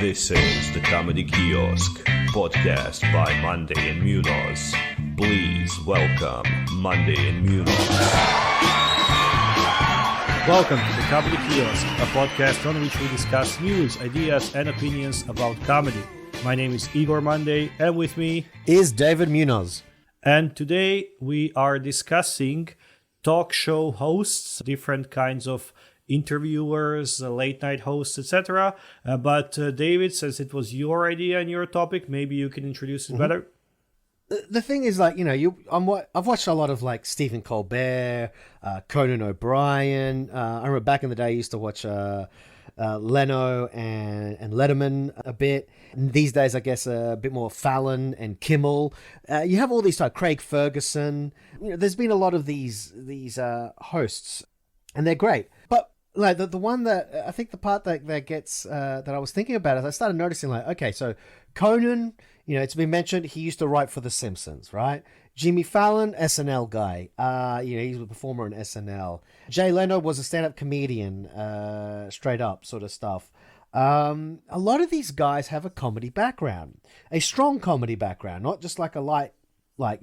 This is the Comedy Kiosk, podcast by Monday and Munoz. Please welcome Monday and Munoz. Welcome to the Comedy Kiosk, a podcast on which we discuss news, ideas, and opinions about comedy. My name is Igor Monday, and with me is David Munoz. And today we are discussing talk show hosts, different kinds of interviewers, late night hosts, etc. But David, since it was your idea and your topic, maybe you can introduce it better. The thing is, like, I've watched a lot of like Stephen Colbert, Conan O'Brien. I remember back in the day, I used to watch Leno and Letterman a bit. And these days, I guess a bit more Fallon and Kimmel. You have all these like Craig Ferguson. There's been a lot of these hosts, and they're great. But like the one that I think the part that gets that I was thinking about is I started noticing like, okay, so Conan, it's been mentioned he used to write for The Simpsons, right? Jimmy Fallon, SNL guy. He's a performer in SNL. Jay Leno was a stand-up comedian, straight up sort of stuff. A lot of these guys have a comedy background, a strong comedy background, not just like a light, there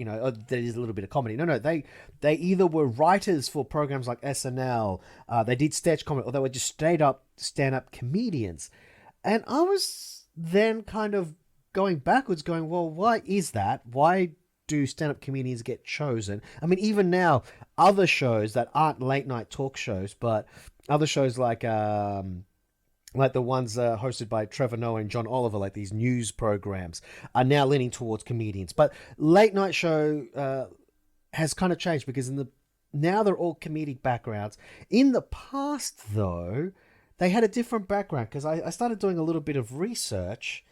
is a little bit of comedy. No, they either were writers for programs like SNL, they did sketch comedy, or they were just straight up stand-up comedians. And I was then kind of going backwards, going, well, why is that? Why do stand-up comedians get chosen? I mean, even now, other shows that aren't late-night talk shows, but other shows like the ones hosted by Trevor Noah and John Oliver, like these news programs, are now leaning towards comedians. But late-night show has kind of changed because now they're all comedic backgrounds. In the past, though, they had a different background because I started doing a little bit of research.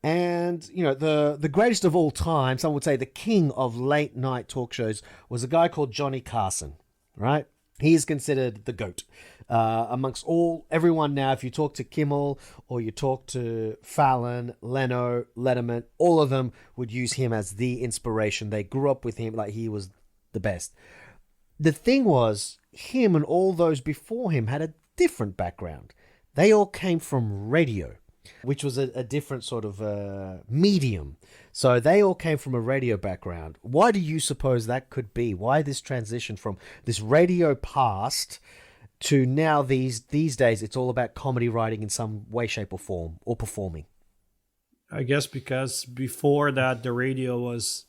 And, the greatest of all time, some would say the king of late night talk shows, was a guy called Johnny Carson, right? He is considered the GOAT amongst everyone now. If you talk to Kimmel or you talk to Fallon, Leno, Letterman, all of them would use him as the inspiration. They grew up with him like he was the best. The thing was, him and all those before him had a different background. They all came from radio, which was a different sort of medium. So they all came from a radio background. Why do you suppose that could be? Why this transition from this radio past to now these days it's all about comedy writing in some way, shape or form, or performing? I guess because before that, the radio was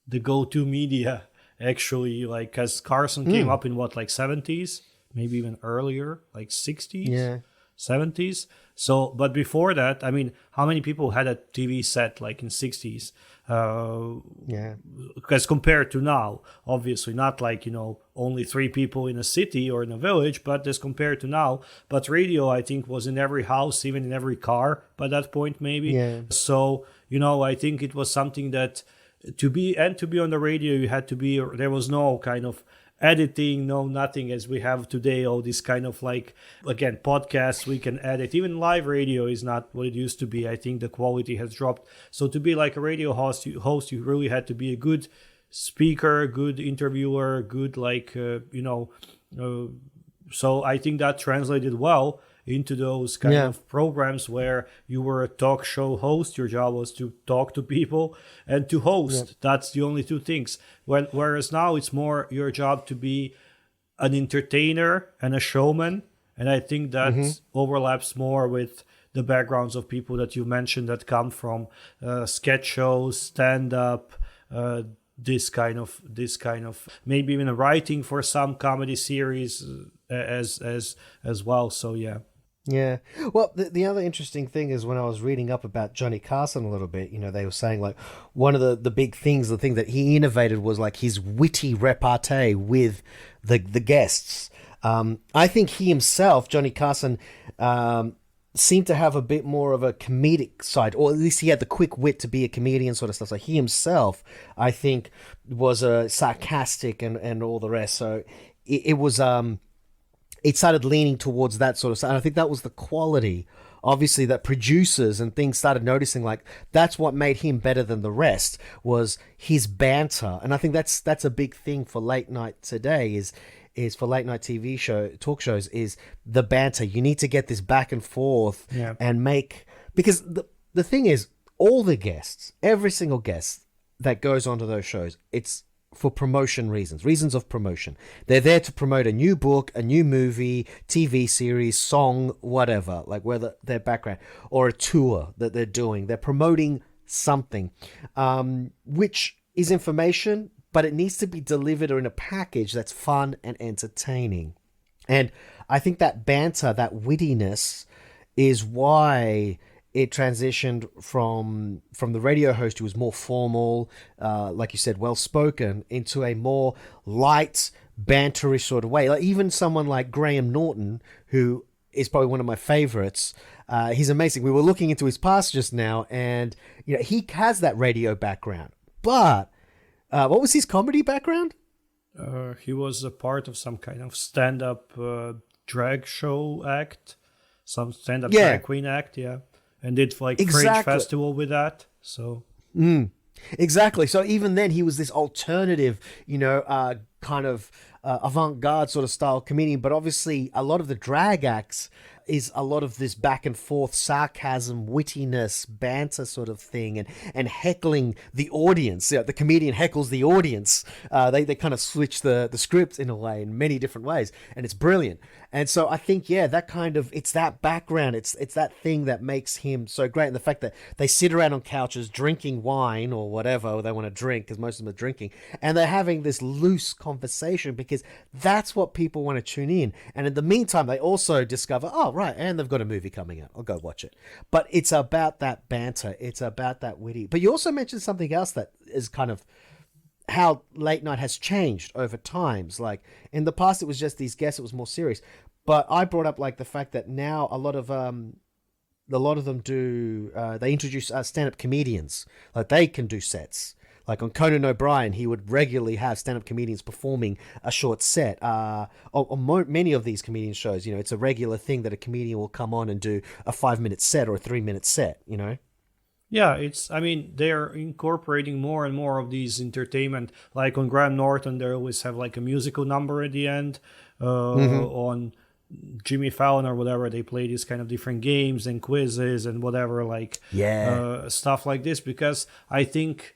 the go-to media, actually, like, because Carson came up in 70s, maybe even earlier, like 60s? Yeah. 70s. So, but before that, I mean, how many people had a TV set like in 60s? Yeah. Because compared to now, obviously not like, only 3 people in a city or in a village, but as compared to now. But radio, I think, was in every house, even in every car by that point, maybe. Yeah. So, I think it was something that to be on the radio, you had to be, there was no kind of editing, no nothing as we have today, all this kind of like, again, podcasts we can edit. Even live radio is not what it used to be. I think the quality has dropped. So to be like a radio host, you really had to be a good speaker, good interviewer, good so I think that translated well into those kind of programs where you were a talk show host. Your job was to talk to people and to host. Yeah. That's the only 2 things. Whereas now it's more your job to be an entertainer and a showman. And I think that overlaps more with the backgrounds of people that you mentioned that come from sketch shows, stand-up, this kind of maybe even writing for some comedy series as well. So yeah. Yeah. Well, the other interesting thing is when I was reading up about Johnny Carson a little bit, they were saying like one of the big things, the thing that he innovated was like his witty repartee with the guests. I think he himself, Johnny Carson, seemed to have a bit more of a comedic side, or at least he had the quick wit to be a comedian sort of stuff. So he himself, I think, was sarcastic and all the rest. So it was... it started leaning towards that sort of stuff. And I think that was the quality, obviously, that producers and things started noticing, like, that's what made him better than the rest, was his banter. And I think that's a big thing for late night today, is for late night talk shows, is the banter. You need to get this back and forth and make because the thing is, all the guests, every single guest that goes onto those shows, it's for promotion reasons of promotion. They're there to promote a new book, a new movie, TV series, song, whatever, like whether their background or a tour that they're doing. They're promoting something, which is information, but it needs to be delivered in a package that's fun and entertaining. And I think that banter, that wittiness, is why it transitioned from the radio host who was more formal, like you said, well-spoken, into a more light, banterish sort of way. Like even someone like Graham Norton, who is probably one of my favorites. He's amazing. We were looking into his past just now, and he has that radio background. But what was his comedy background? He was a part of some kind of stand-up drag show act, some stand-up drag queen act, and did like Fringe Festival with that. So exactly. So even then, he was this alternative, kind of avant-garde sort of style comedian. But obviously, a lot of the drag acts is a lot of this back and forth sarcasm, wittiness, banter sort of thing, and heckling the audience. The comedian heckles the audience. They kind of switch the script in a way, in many different ways, and it's brilliant. And so I think, that kind of, it's that background, it's that thing that makes him so great. And the fact that they sit around on couches drinking wine or whatever they want to drink, because most of them are drinking, and they're having this loose conversation because that's what people want to tune in. And in the meantime, they also discover, oh, right, and they've got a movie coming out. I'll go watch it. But it's about that banter. It's about that witty. But you also mentioned something else that is kind of how late night has changed over times. Like in the past, it was just these guests. It was more serious. But I brought up like the fact that now a lot of them do. They introduce stand-up comedians. Like they can do sets. Like on Conan O'Brien, he would regularly have stand-up comedians performing a short set. On many of these comedian shows, it's a regular thing that a comedian will come on and do a 5-minute set or a 3-minute set. Yeah, they're incorporating more and more of these entertainment. Like on Graham Norton, they always have like a musical number at the end. On Jimmy Fallon or whatever, they play these kind of different games and quizzes and whatever, stuff like this. Because I think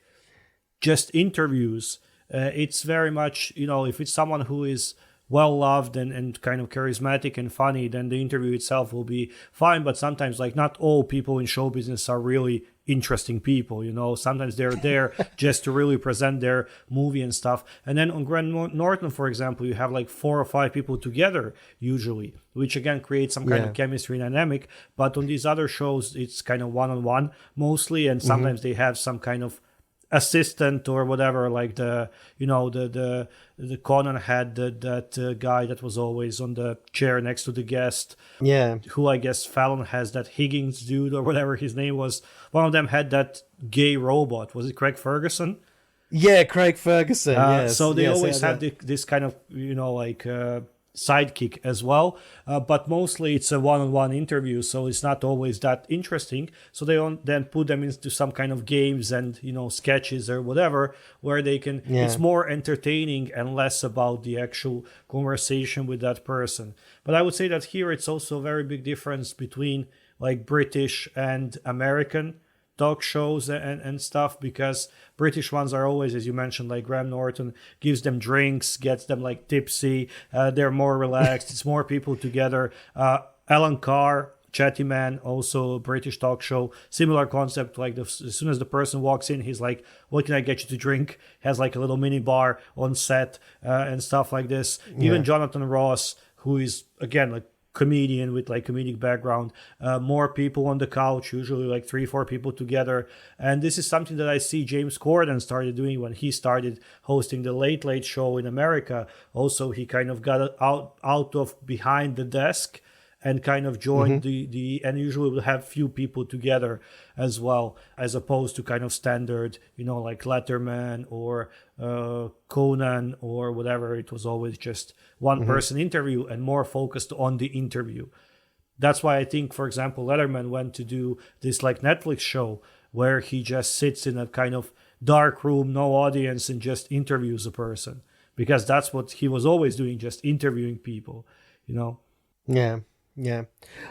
just interviews, it's very much, if it's someone who is well-loved and kind of charismatic and funny, then the interview itself will be fine. But sometimes, like, not all people in show business are really interesting people, Sometimes they're there just to really present their movie and stuff. And then on Graham Norton, for example, you have like 4 or 5 people together usually, which again creates some kind of chemistry dynamic. But on these other shows, it's kind of one-on-one mostly, and sometimes they have some kind of assistant or whatever, like the Conan had that guy that was always on the chair next to the guest, who I guess Fallon has, that Higgins dude or whatever his name was. One of them had that gay robot. Was it Craig Ferguson? Yeah, Craig Ferguson. Yes. So they always have this kind of sidekick as well, but mostly it's a one-on-one interview, so it's not always that interesting. So they then put them into some kind of games and sketches or whatever, where they can it's more entertaining and less about the actual conversation with that person. But I would say that here it's also a very big difference between like British and American talk shows and stuff, because British ones are always, as you mentioned, like Graham Norton gives them drinks, gets them like tipsy, they're more relaxed, it's more people together. Alan Carr, Chatty Man, also a British talk show, similar concept. Like as soon as the person walks in, he's like, what can I get you to drink? Has like a little mini bar on set and stuff like this. Even Jonathan Ross, who is again like comedian with like comedic background, more people on the couch, usually like 3-4 people together. And this is something that I see James Corden started doing when he started hosting the Late Late Show in America. Also, he kind of got out of behind the desk and kind of joined the and usually will have few people together as well, as opposed to kind of standard, like Letterman or Conan or whatever. It was always just one person interview and more focused on the interview. That's why I think, for example, Letterman went to do this like Netflix show where he just sits in a kind of dark room, no audience, and just interviews a person, because that's what he was always doing, just interviewing people, Yeah. Yeah.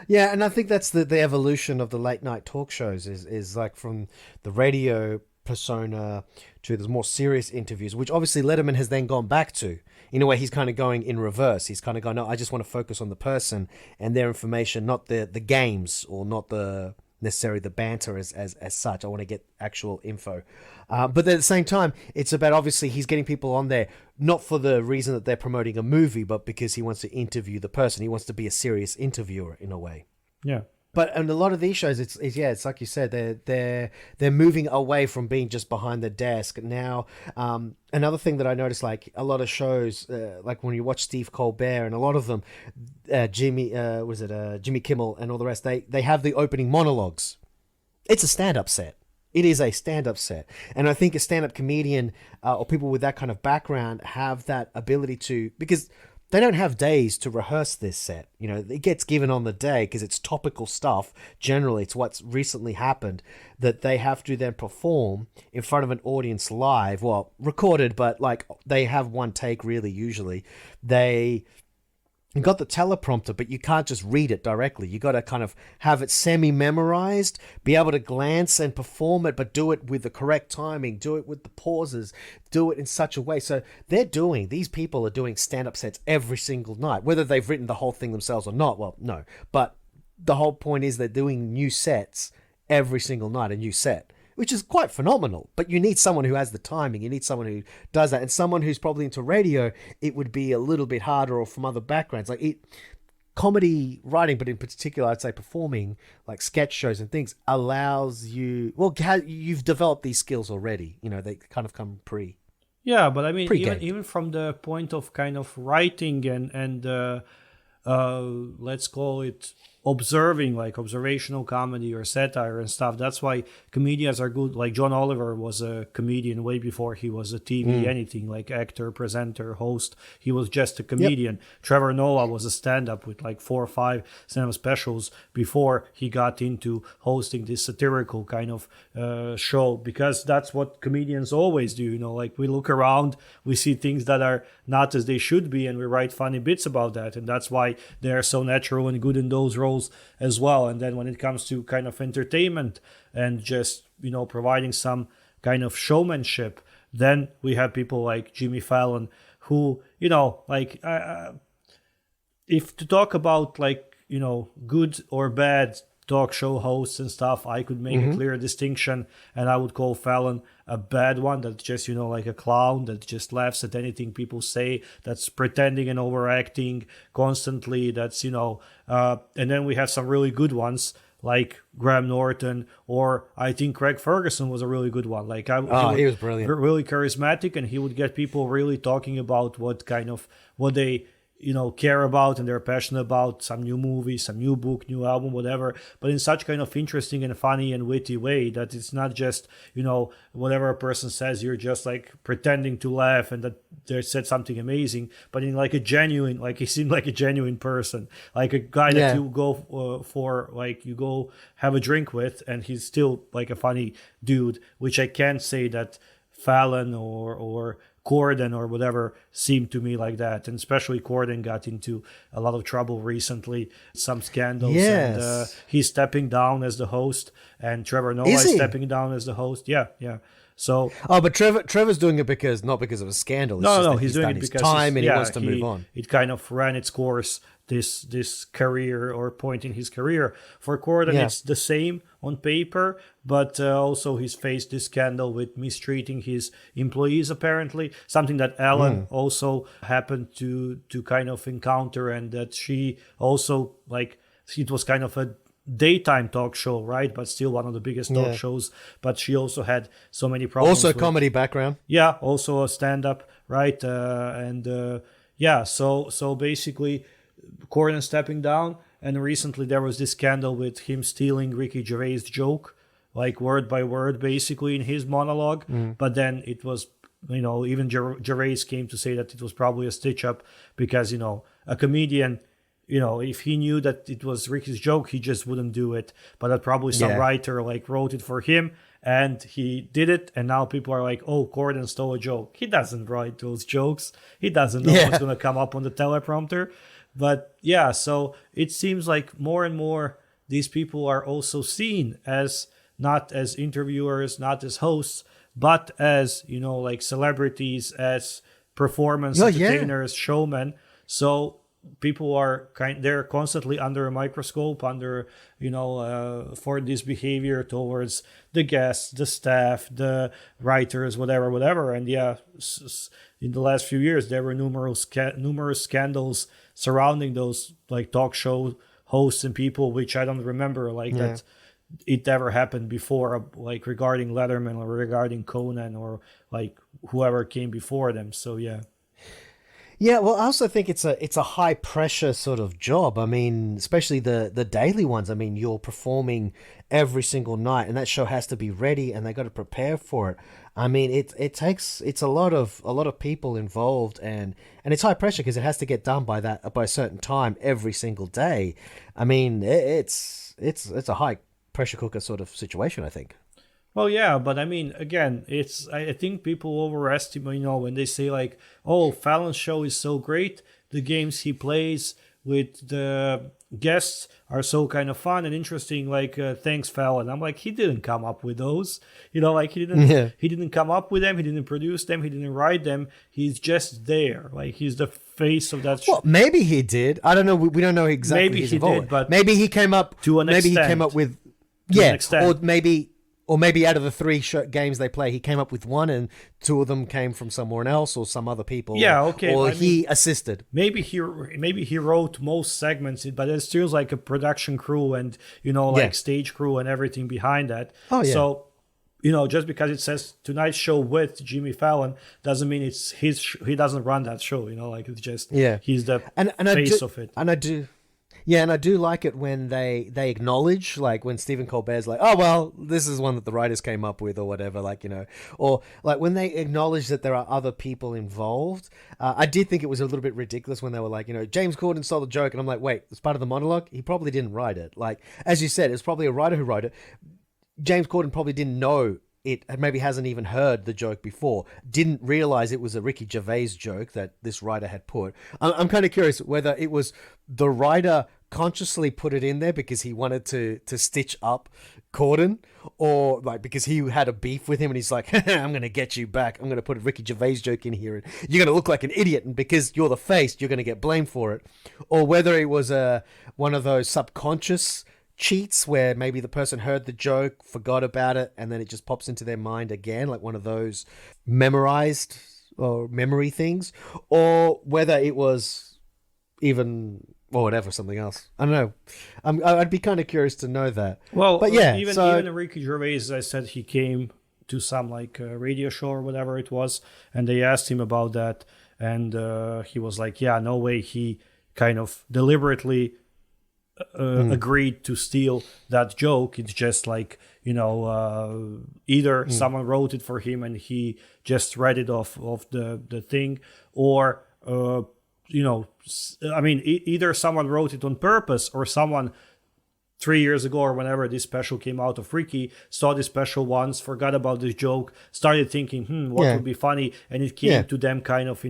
Yeah, and I think that's the evolution of the late night talk shows is like from the radio persona to the more serious interviews, which obviously Letterman has then gone back to. In a way, he's kind of going in reverse. He's kind of going, no, I just want to focus on the person and their information, not the games or not the necessarily the banter as such. I want to get actual info. But at the same time, it's about obviously he's getting people on there not for the reason that they're promoting a movie, but because he wants to interview the person. He wants to be a serious interviewer in a way. Yeah. But in a lot of these shows, it's like you said, they're moving away from being just behind the desk now. Another thing that I noticed, like a lot of shows, like when you watch Steve Colbert and a lot of them, Jimmy Kimmel and all the rest, they have the opening monologues. It's a stand-up set. It is a stand-up set, and I think a stand-up comedian or people with that kind of background have that ability to, because they don't have days to rehearse this set. You know, it gets given on the day because it's topical stuff. Generally, it's what's recently happened that they have to then perform in front of an audience live. Well, recorded, but like they have one take really usually. They got the teleprompter, but you can't just read it directly. You got to kind of have it semi-memorized, be able to glance and perform it, but do it with the correct timing, do it with the pauses, do it in such a way. So these people are doing stand-up sets every single night, whether they've written the whole thing themselves or not. Well, no, but the whole point is they're doing new sets every single night, a new set, which is quite phenomenal. But you need someone who has the timing. You need someone who does that. And someone who's probably into radio, it would be a little bit harder, or from other backgrounds. Like comedy writing, but in particular, I'd say performing, like sketch shows and things, allows you... Well, you've developed these skills already. You know, they kind of come Yeah, but I mean, pre-game. even from the point of kind of writing and let's call it observing, like observational comedy or satire and stuff. That's why comedians are good. Like John Oliver was a comedian way before he was a TV anything, like actor, presenter, host. He was just a comedian. Yep. Trevor Noah was a stand-up with like 4 or 5 stand-up specials before he got into hosting this satirical kind of show, because that's what comedians always do. You know, like we look around, we see things that are not as they should be, and we write funny bits about that. And that's why they are so natural and good in those roles as well. And then when it comes to kind of entertainment and just, you know, providing some kind of showmanship, then we have people like Jimmy Fallon who, you know, like if to talk about like, you know, good or bad talk show hosts and stuff, I could make a clear distinction, and I would call Fallon a bad one that's just, you know, like a clown that just laughs at anything people say, that's pretending and overacting constantly, that's, you know, and then we have some really good ones like Graham Norton, or I think Craig Ferguson was a really good one. Like he was brilliant, really charismatic, and he would get people really talking about what they, you know, care about and they're passionate about, some new movie, some new book, new album, whatever, but in such kind of interesting and funny and witty way that it's not just, you know, whatever a person says, you're just like pretending to laugh and that they said something amazing, but in like a genuine, like he seemed like a genuine person, like a guy that you go for, like you go have a drink with, and he's still like a funny dude, which I can't say that Fallon or Corden or whatever seemed to me like that. And especially Corden got into a lot of trouble recently, some scandals. Yes. And he's stepping down as the host, and Trevor Noah is stepping down as the host. Yeah. So, but Trevor's doing it not because of a scandal. It's no, he's doing done it his because time and he wants to move on. It kind of ran its course, this career or point in his career. For Corden, it's the same on paper, but also he's faced this scandal with mistreating his employees, apparently, something that Ellen also happened to kind of encounter, and that she also, like, it was kind of a daytime talk show, right? But still one of the biggest talk shows. But she also had so many problems. Also comedy background. Yeah, also a stand-up, right? So basically Corden stepping down, and recently there was this scandal with him stealing Ricky Gervais' joke, like word by word, basically in his monologue. But then it was, you know, even Gervais came to say that it was probably a stitch-up because, you know, a comedian, you know, if he knew that it was Ricky's joke, he just wouldn't do it. But that probably some writer like wrote it for him, and he did it, and now people are like, oh, Corden stole a joke. He doesn't write those jokes. He doesn't know what's going to come up on the teleprompter. But yeah, so it seems like more and more these people are also seen as not as interviewers, not as hosts, but as, like celebrities, as performance entertainers, showmen. So people are they're constantly under a microscope, for this behavior towards the guests, the staff, the writers, whatever. And yeah, in the last few years, there were numerous scandals surrounding those like talk show hosts and people, which I don't remember that it ever happened before, like regarding Letterman or regarding Conan or like whoever came before them. So yeah. Yeah, well, I also think it's a high pressure sort of job. I mean, especially the daily ones. I mean, you're performing every single night, and that show has to be ready, and they got to prepare for it. I mean, it's a lot of people involved, and it's high pressure because it has to get done by a certain time every single day. I mean, it's a high pressure cooker sort of situation, I think. Well, yeah, but I mean, again, I think people overestimate, when they say like, oh, Fallon's show is so great, the games he plays with the guests are so kind of fun and interesting, like, thanks, Fallon. I'm like, he didn't come up with those, he didn't come up with them, he didn't produce them, he didn't write them, he's just there, like, he's the face of that show. Well, maybe he did. I don't know, we don't know exactly. Maybe he did, but maybe he came up to an extent. Maybe he came up with, Or maybe out of the three games they play, he came up with one, and two of them came from somewhere else or some other people. Yeah, okay. Or he assisted. Maybe he wrote most segments, but it feels like a production crew and stage crew and everything behind that. Oh yeah. So just because it says tonight's show with Jimmy Fallon doesn't mean it's his. He doesn't run that show. Like it's just he's the face of it. And I do. Yeah, and I do like it when they acknowledge, like when Stephen Colbert's like, oh, well, this is one that the writers came up with or whatever, or like when they acknowledge that there are other people involved. I did think it was a little bit ridiculous when they were like, James Corden stole the joke. And I'm like, wait, it's part of the monologue? He probably didn't write it. Like, as you said, it's probably a writer who wrote it. James Corden probably didn't know it, maybe hasn't even heard the joke before, didn't realize it was a Ricky Gervais joke that this writer had put. I'm kind of curious whether it was the writer consciously put it in there because he wanted to stitch up Corden, or like because he had a beef with him and he's like, I'm going to get you back. I'm going to put a Ricky Gervais joke in here and you're going to look like an idiot, and because you're the face, you're going to get blamed for it. Or whether it was one of those subconscious cheats where maybe the person heard the joke, forgot about it, and then it just pops into their mind again, like one of those memorized or memory things, or whether it was even or whatever, something else. I don't know. I'd be kind of curious to know that. Well, but yeah, even Ricky Gervais, as I said, he came to some like radio show or whatever it was, and they asked him about that, and he was like, yeah, no way. He kind of deliberately agreed to steal that joke. It's just like, either someone wrote it for him and he just read it off of the thing, or either someone wrote it on purpose, or someone 3 years ago or whenever this special came out of Ricky saw this special once, forgot about this joke, started thinking, what would be funny, and it came to them kind of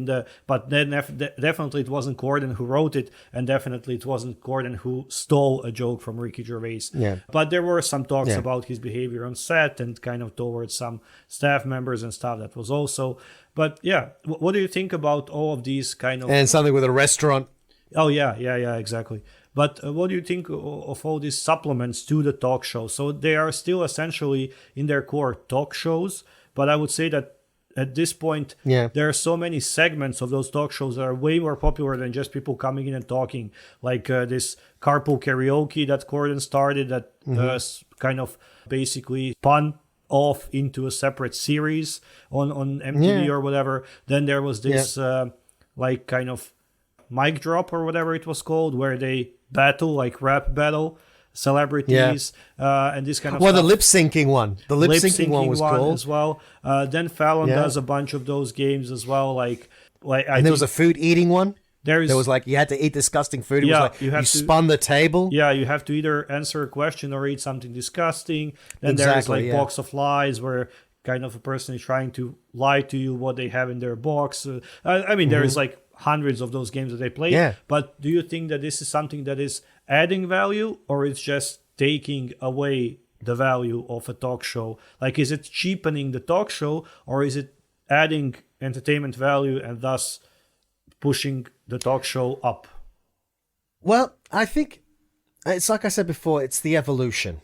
but then definitely it wasn't Corden who wrote it, and definitely it wasn't Corden who stole a joke from Ricky Gervais. But there were some talks about his behavior on set and kind of towards some staff members and stuff that was also. But yeah, what do you think about all of these kind of... And something with a restaurant. Oh yeah, exactly. But what do you think of all these supplements to the talk show? So they are still essentially in their core talk shows, but I would say that at this point, there are so many segments of those talk shows that are way more popular than just people coming in and talking, like this carpool karaoke that Corden started that kind of basically spun off into a separate series on MTV or whatever. Then there was this like kind of mic drop or whatever it was called, where they battle, like rap battle celebrities and this kind of stuff. The lip syncing one. The lip syncing one was cool as well. Then Fallon does a bunch of those games as well. Like and there was a food eating one. There was like, you had to eat disgusting food. It Yeah, was like, you spun the table. Yeah, you have to either answer a question or eat something disgusting. Then there's like box of lies, where kind of a person is trying to lie to you what they have in their box. I mean, there is like hundreds of those games that they play. Yeah. But do you think that this is something that is adding value, or it's just taking away the value of a talk show? Like, is it cheapening the talk show, or is it adding entertainment value and thus pushing the talk show up? Well, I think it's like I said before, it's the evolution.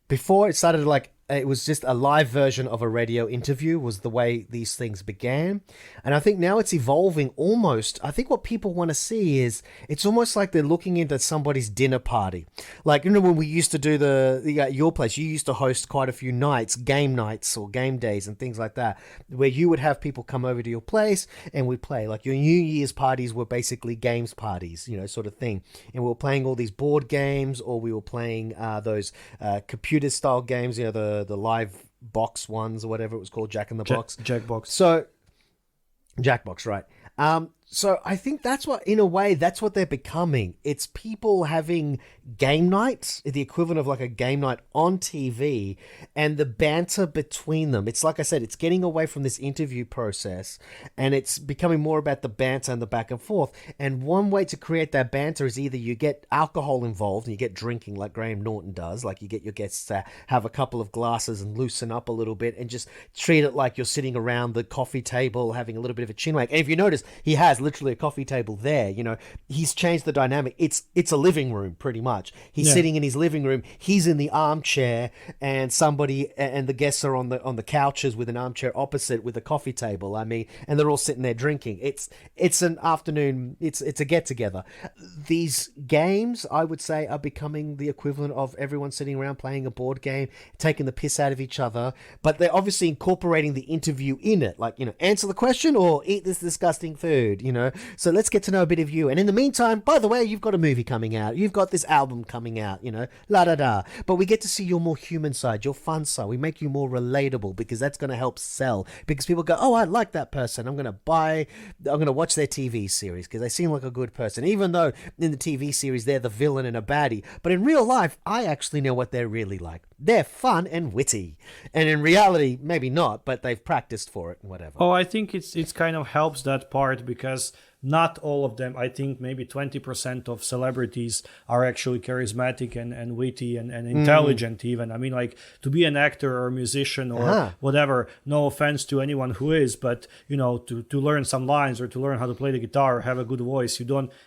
Before it started, like, it was just a live version of a radio interview was the way these things began. And I think now it's evolving almost. I think what people want to see is, it's almost like they're looking into somebody's dinner party. Like, you know, when we used to do your place, you used to host quite a few nights, game nights or game days and things like that, where you would have people come over to your place and we'd play. Like, your New Year's parties were basically games parties, you know, sort of thing. And we were playing all these board games, or we were playing those computer style games, you know, the live box ones or whatever it was called, Jack in the Box. Jackbox. So, Jackbox, right. So I think that's what, in a way, that's what they're becoming. It's people having game nights, the equivalent of like a game night on TV, and the banter between them. It's like I said, it's getting away from this interview process, and it's becoming more about the banter and the back and forth. And one way to create that banter is either you get alcohol involved and you get drinking like Graham Norton does, like you get your guests to have a couple of glasses and loosen up a little bit and just treat it like you're sitting around the coffee table having a little bit of a chinwag. And if you notice, he has literally a coffee table there. You know, he's changed the dynamic. It's a living room pretty much. He's sitting in his living room. He's in the armchair, and the guests are on the couches with an armchair opposite with a coffee table. I mean, and they're all sitting there drinking. It's an afternoon. It's a get together. These games, I would say, are becoming the equivalent of everyone sitting around playing a board game, taking the piss out of each other. But they're obviously incorporating the interview in it. Like, you know, answer the question or eat this disgusting food. You know, so let's get to know a bit of you. And in the meantime, by the way, you've got a movie coming out. You've got this album coming out, you know, la da da. But we get to see your more human side, your fun side. We make you more relatable, because that's going to help sell. Because people go, oh, I like that person. I'm going to watch their TV series because they seem like a good person. Even though in the TV series, they're the villain and a baddie. But in real life, I actually know what they're really like. They're fun and witty. And in reality, maybe not, but they've practiced for it and whatever. Oh, I think it's kind of helps that part, because not all of them, I think maybe 20% of celebrities are actually charismatic and witty and intelligent even. I mean, like, to be an actor or a musician or whatever, no offense to anyone who is, but, you know, to learn some lines or to learn how to play the guitar or have a good voice,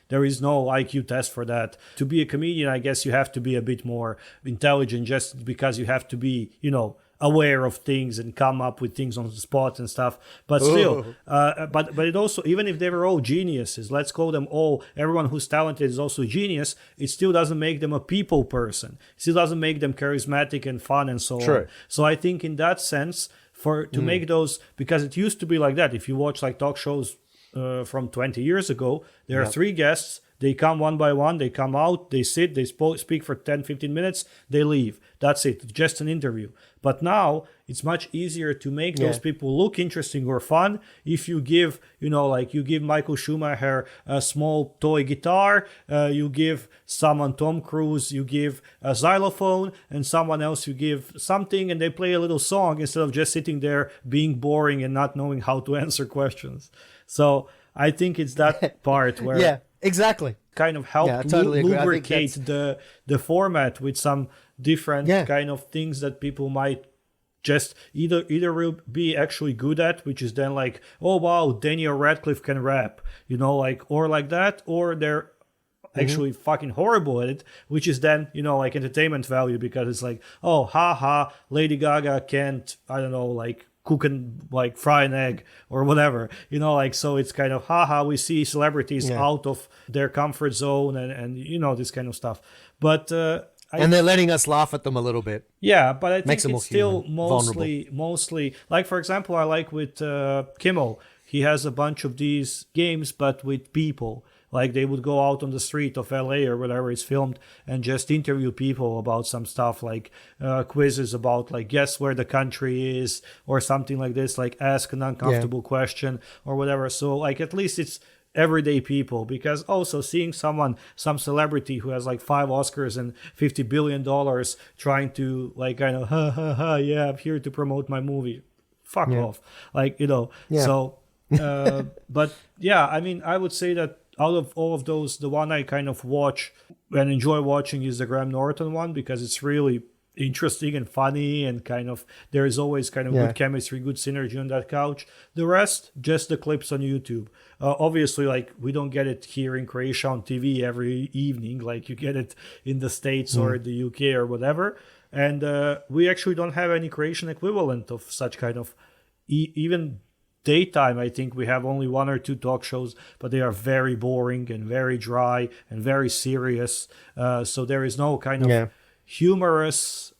there is no IQ test for that. To be a comedian, I guess you have to be a bit more intelligent, just because you have to be, you know, aware of things and come up with things on the spot and stuff. But still, but it also, even if they were all geniuses, let's call them all, everyone who's talented is also a genius, it still doesn't make them a people person. It still doesn't make them charismatic and fun and so on. So I think in that sense, to make those, because it used to be like that. If you watch like talk shows from 20 years ago, there are three guests. They come one by one, they come out, they sit, they speak for 10, 15 minutes, they leave. That's it, just an interview. But now it's much easier to make those people look interesting or fun if you give, you know, like you give Michael Schumacher a small toy guitar, you give someone Tom Cruise, you give a xylophone, and someone else you give something, and they play a little song instead of just sitting there being boring and not knowing how to answer questions. So I think it's that part where... Exactly. Kind of help lubricate the format with some different kind of things that people might just either will be actually good at, which is then like, oh wow, Daniel Radcliffe can rap, you know, like, or like that, or they're actually fucking horrible at it, which is then, you know, like entertainment value, because it's like, oh, haha, Lady Gaga can't, I don't know, like cook and like fry an egg or whatever, you know, like, so it's kind of haha, we see celebrities out of their comfort zone and you know, this kind of stuff. But and they're letting us laugh at them a little bit. Yeah, but I think it's still mostly like, for example, I like with Kimmel, he has a bunch of these games but with people. Like they would go out on the street of LA or whatever it's filmed and just interview people about some stuff, like quizzes about like guess where the country is or something like this, like ask an uncomfortable question or whatever. So like at least everyday people, because also seeing some celebrity who has like 5 Oscars and $50 billion trying to like kind of yeah, I'm here to promote my movie, fuck off, like, you know. So but yeah, I mean, I would say that out of all of those, the one I kind of watch and enjoy watching is the Graham Norton one, because it's really interesting and funny, and kind of there is always kind of good chemistry, good synergy on that couch. The rest, just the clips on YouTube. Obviously, like, we don't get it here in Croatia on TV every evening like you get it in the States or the UK or whatever. And we actually don't have any Croatian equivalent of such kind of even daytime. I think we have only 1 or 2 talk shows, but they are very boring and very dry and very serious. So there is no kind of humorous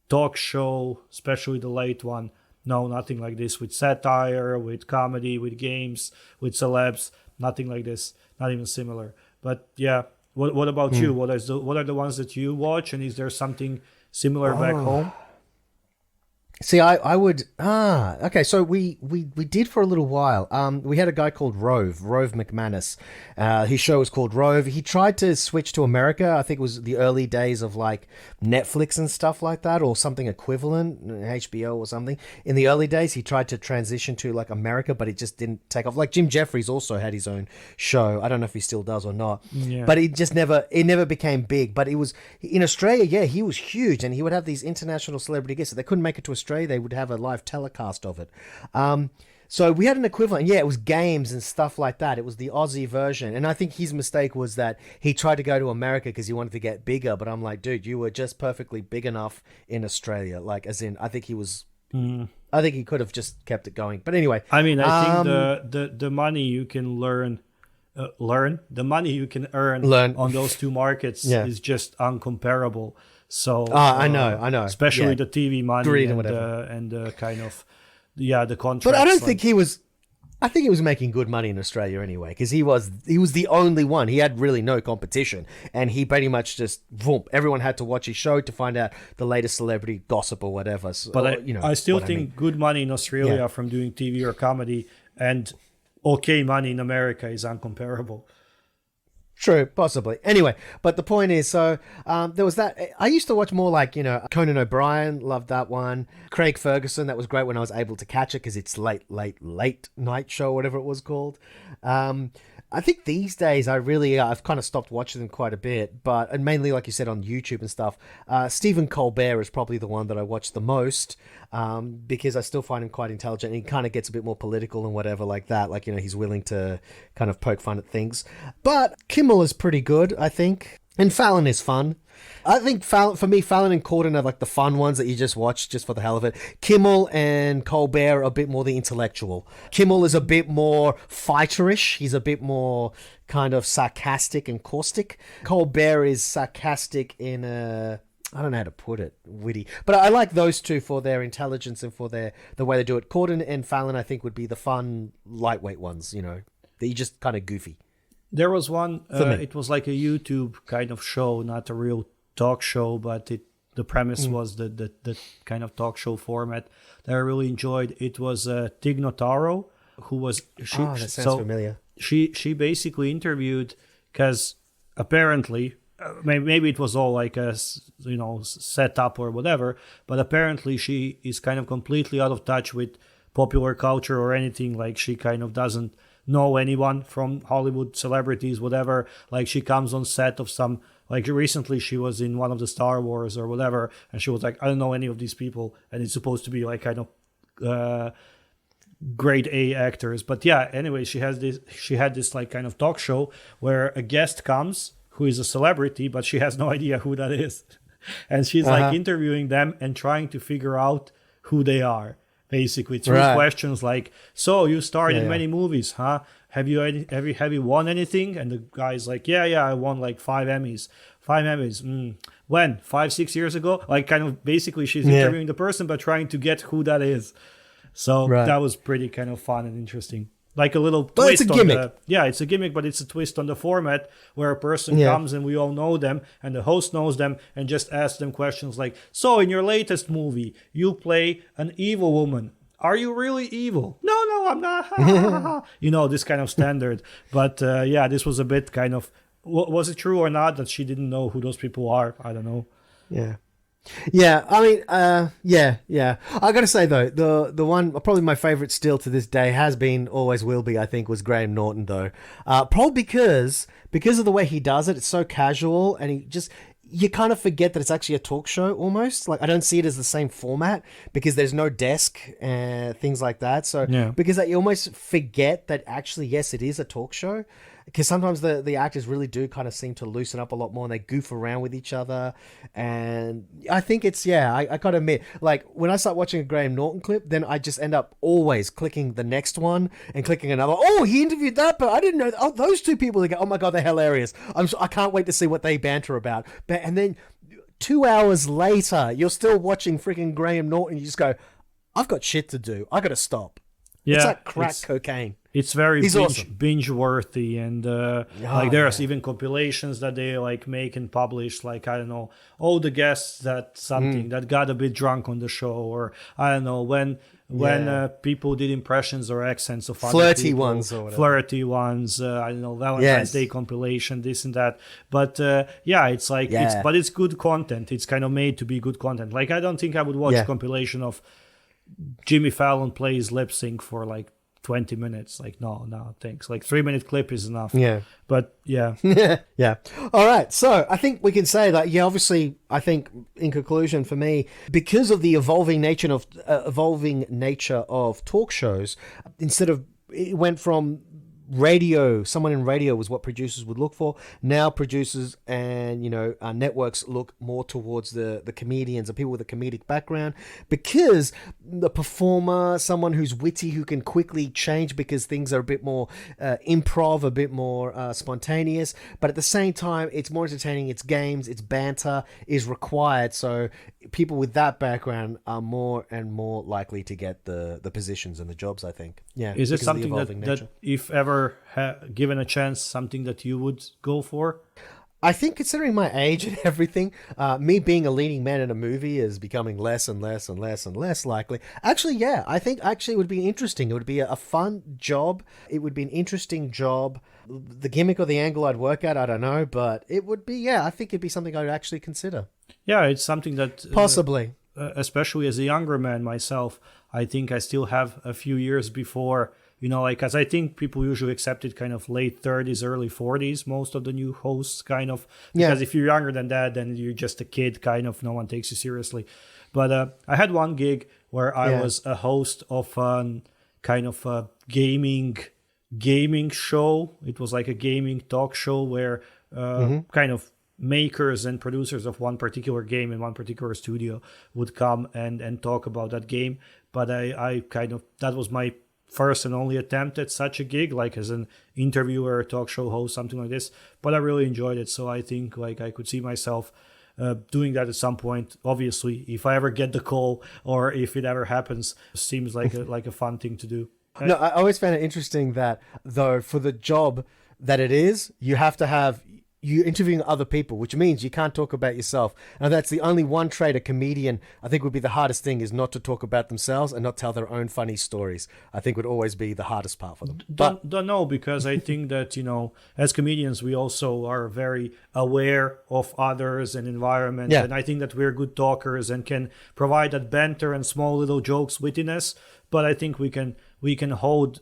talk show, especially the late one. No, nothing like this, with satire, with comedy, with games, with celebs. Nothing like this. Not even similar. But yeah, what about you? What are the ones that you watch, and is there something similar back home? See, I would okay. So we did for a little while. We had a guy called Rove McManus. His show was called Rove. He tried to switch to America. I think it was the early days of like Netflix and stuff like that, or something equivalent, HBO or something. In the early days, he tried to transition to like America, but it just didn't take off. Like Jim Jeffries also had his own show. I don't know if he still does or not. Yeah. But it never became big. But it was in Australia. Yeah, he was huge, and he would have these international celebrity guests. They couldn't make it to Australia. They would have a live telecast of it. So we had an equivalent. Yeah, it was games and stuff like that. It was the Aussie version. And I think his mistake was that he tried to go to America because he wanted to get bigger. But I'm like, dude, you were just perfectly big enough in Australia. Like, as in, I think he was... I think he could have just kept it going. But anyway. I mean, I think the money you can the money you can earn on those two markets is just uncomparable. So I know, especially the TV money and kind of the contracts. But I don't think he was. I think he was making good money in Australia anyway, because he was the only one. He had really no competition, and he pretty much just everyone had to watch his show to find out the latest celebrity gossip or whatever. So, but I still think good money in Australia from doing TV or comedy, and okay money in America is uncomparable. True, possibly. Anyway, but the point is, so there was that. I used to watch more like, Conan O'Brien, loved that one. Craig Ferguson, that was great when I was able to catch it because it's late night show, whatever it was called. I think these days I've kind of stopped watching them quite a bit, and mainly, like you said, on YouTube and stuff. Stephen Colbert is probably the one that I watch the most, because I still find him quite intelligent, and he kind of gets a bit more political and whatever like that. Like, he's willing to kind of poke fun at things. But Kimmel is pretty good, I think. And Fallon is fun. I think Fallon and Corden are like the fun ones that you just watch just for the hell of it. Kimmel and Colbert are a bit more the intellectual. Kimmel is a bit more fighterish. He's a bit more kind of sarcastic and caustic. Colbert is sarcastic in a... I don't know how to put it, witty. But I like those two for their intelligence and for the way they do it. Corden and Fallon, I think, would be the fun, lightweight ones, that you just kind of goofy. There was one, it was like a YouTube kind of show, not a real talk show, but the premise was the kind of talk show format that I really enjoyed. It was Tig Notaro, who was... that sounds familiar. She basically interviewed, because apparently... maybe it was all like a set up or whatever, but apparently she is kind of completely out of touch with popular culture or anything. Like, she kind of doesn't know anyone from Hollywood, celebrities, whatever. Like, she comes on set of some, like, recently she was in one of the Star Wars or whatever, and she was like, I don't know any of these people, and it's supposed to be like kind of grade A actors. But yeah, anyway, she had this like kind of talk show where a guest comes who is a celebrity, but she has no idea who that is. And she's like interviewing them and trying to figure out who they are, basically, through questions like, so you starred in many movies, huh? Have you won anything? And the guy's like, yeah, I won like 5 Emmys. 5 Emmys. When? 5-6 years ago? Like, kind of basically she's interviewing the person, but trying to get who that is. So that was pretty kind of fun and interesting. Like a little twist. It's a gimmick. It's a gimmick, but it's a twist on the format where a person comes and we all know them and the host knows them and just asks them questions like, so in your latest movie, you play an evil woman. are you really evil? No, I'm not. You know, this kind of standard. But yeah, this was a bit kind of, was it true or not that she didn't know who those people are? I don't know. Yeah. Yeah, I mean, yeah. I gotta say though, the one probably my favorite still to this day has been, always will be, I think, was Graham Norton though. Probably because of the way he does it. It's so casual, and you kind of forget that it's actually a talk show almost. Like, I don't see it as the same format because there's no desk and things like that. So because you almost forget that actually, yes, it is a talk show. Because sometimes the actors really do kind of seem to loosen up a lot more, and they goof around with each other. And I think it's, I gotta admit, like, when I start watching a Graham Norton clip, then I just end up always clicking the next one and clicking another. Oh, he interviewed that, but I didn't know. Oh, those two people, they go, oh my God, they're hilarious. I can't wait to see what they banter about. And then 2 hours later, you're still watching freaking Graham Norton. You just go, I've got shit to do. I gotta stop. Yeah, it's like crack cocaine. It's very awesome. binge worthy, and like there's even compilations that they like make and publish, like, I don't know, all the guests that got a bit drunk on the show, or I don't know when people did impressions or accents of flirty people, ones or whatever. Flirty ones, I don't know, Valentine's Day compilation, this and that. But it's like it's good content. It's kind of made to be good content. Like, I don't think I would watch a compilation of Jimmy Fallon plays lip sync for like 20 minutes. Like, no, thanks. Like, 3-minute clip is enough. Yeah. But yeah. Yeah. All right. So I think we can say that, obviously, I think in conclusion for me, because of the evolving nature of talk shows, it went from radio, someone in radio was what producers would look for. Now producers and networks look more towards the comedians and people with a comedic background, because the performer, someone who's witty, who can quickly change because things are a bit more improv, a bit more spontaneous, but at the same time it's more entertaining. It's games, it's banter is required, so people with that background are more and more likely to get the positions and the jobs, I think. Is it something that if ever given a chance, something that you would go for? I think, considering my age and everything, me being a leading man in a movie is becoming less and less and less and less likely. Actually, I think it would be interesting. It would be a fun job. It would be an interesting job. The gimmick or the angle I'd work at, I don't know, but it would be, I think it'd be something I'd actually consider. Yeah, it's something that... Possibly. Especially as a younger man myself, I think I still have a few years before... because I think people usually accept it kind of late 30s, early 40s, most of the new hosts kind of. Because if you're younger than that, then you're just a kid, kind of. No one takes you seriously. But I had one gig where I was a host of kind of a gaming show. It was like a gaming talk show where kind of makers and producers of one particular game in one particular studio would come and talk about that game. But I kind of, that was my first and only attempt at such a gig, like as an interviewer, talk show host, something like this. But I really enjoyed it, so I think like I could see myself doing that at some point. Obviously, if I ever get the call or if it ever happens, seems like a fun thing to do. No, I always found it interesting that, though, for the job that it is, you have to have you interviewing other people, which means you can't talk about yourself. And that's the only one trait a comedian, I think, would be the hardest thing, is not to talk about themselves and not tell their own funny stories. I think would always be the hardest part for them. Don't know, because I think that, as comedians, we also are very aware of others and environment. Yeah. And I think that we're good talkers and can provide that banter and small little jokes, wittiness. But I think we can hold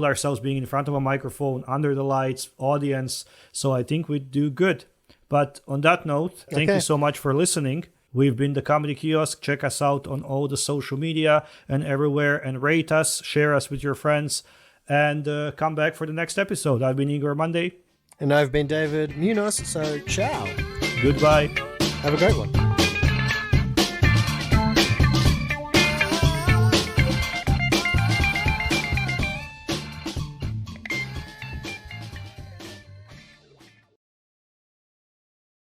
ourselves being in front of a microphone, under the lights, audience. So I think we do good. But on that note, thank you so much for listening. We've been the Comedy Kiosk. Check us out on all the social media and everywhere, and rate us, share us with your friends, and come back for the next episode. I've been Igor Monday. And I've been David Munoz. So ciao. Goodbye. Have a great one.